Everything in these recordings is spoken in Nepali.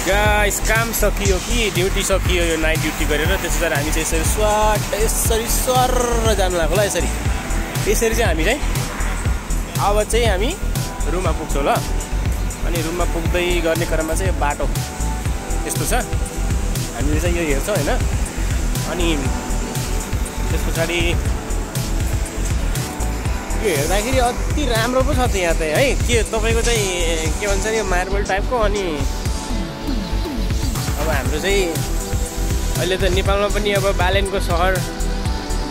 गाइस काम सकियो कि ड्युटी सकियो यो नाइट ड्युटी गरेर त्यसैले हामी चाहिँ यसरी सर जानु लाग्यो ल यसरी चाहिँ हामी चाहिँ अब चाहिँ हामी रुममा पुग्छौँ ल अनि रुममा पुग्दै गर्ने क्रममा चाहिँ बाटो यस्तो छ हामीले चाहिँ यो हेर्छौँ हैन अनि त्यस पछाडि यो हेर्दाखेरि अति राम्रो पो छ त यहाँ चाहिँ है के तपाईको चाहिँ के भन्छ नि मार्बल टाइपको अनि अब हाम्रो चाहिँ अहिले त नेपालमा पनि अब बालेनको सहर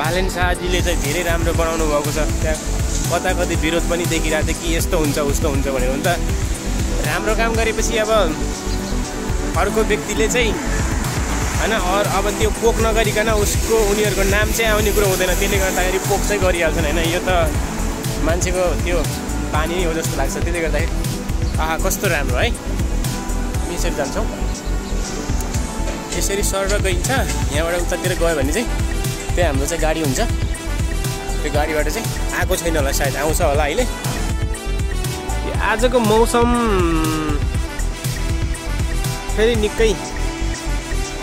बालेन शाहजीले चाहिँ धेरै राम्रो बनाउनु भएको छ त्यहाँ कता कति विरोध पनि देखिरहेको थियो कि यस्तो हुन्छ उस्तो हुन्छ भनेर हुन्छ राम्रो काम गरेपछि अब अर्को व्यक्तिले चाहिँ हैन अब त्यो पोक नगरिकन उसको उनीहरूको नाम चाहिँ आउने कुरो हुँदैन त्यसले गर्दाखेरि पोक चाहिँ गरिहाल्छन् हैन यो त मान्छेको त्यो बानी हो जस्तो लाग्छ त्यसले गर्दाखेरि आहा कस्तो राम्रो है यसरी जान्छौँ यसरी सर गइन्छ यहाँबाट उतातिर गयो भने चाहिँ त्यहाँ हाम्रो चाहिँ गाडी हुन्छ त्यो गाडीबाट चाहिँ आएको छैन होला सायद आउँछ होला अहिले आजको मौसम फेरि निकै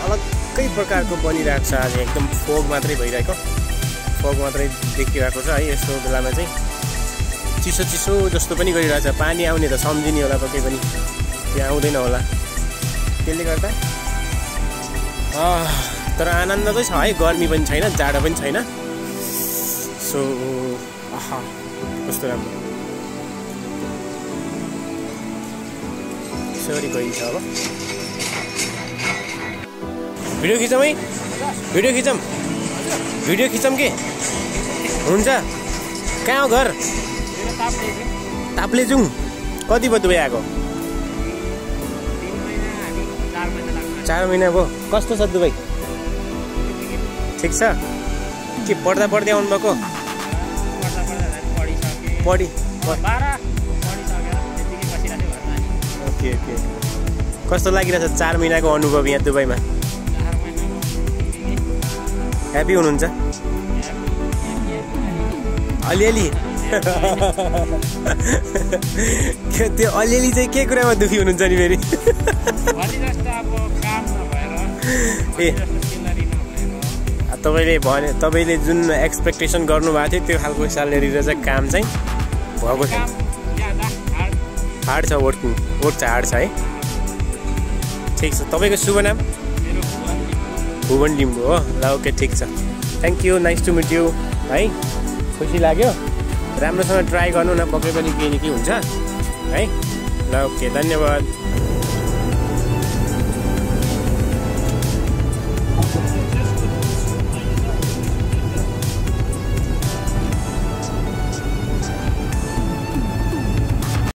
अलग्गै प्रकारको बनिरहेको छ आज एकदम फोग मात्रै भइरहेको फोग मात्रै देखिरहेको छ है यस्तो बेलामा चाहिँ चिसो चिसो जस्तो पनि गरिरहेछ पानी आउने त सम्झिने होला पक्कै पनि त्यो आउँदैन होला त्यसले गर्दा तर आनन्द चाहिँ छ है गर्मी पनि छैन जाडो पनि छैन सो आहा कस्तो राम्रो यसरी गइन्छ अब भिडियो खिचौँ है भिडियो खिचौँ के हुन्छ कहाँ हो घर ताप्लेजुङ कति भयो तपाईँ आएको 4 महिना भयो कस्तो छ दुबई ठिक छ के पढ्दा पढ्दै आउनुभएको ओके कस्तो लागिरहेछ 4 महिनाको अनुभव यहाँ दुबईमा ह्याप्पी हुनुहुन्छ अलिअलि त्यो अलिअलि चाहिँ के कुरामा दुखी हुनुहुन्छ नि फेरि ए तपाईँले जुन एक्सपेक्टेसन गर्नुभएको थियो त्यो खालको स्यालेरी र चाहिँ काम चाहिँ भएको छैन हार्ड छ वर्क छ हार्ड छ है ठिक छ तपाईँको शुभ नाम भुवन लिम्बू हो ल ओके ठिक छ thank you nice to meet you है खुसी लाग्यो राम्रोसँग ट्राई गर्नु न पक्कै पनि केही न केही हुन्छ है ल ओके धन्यवाद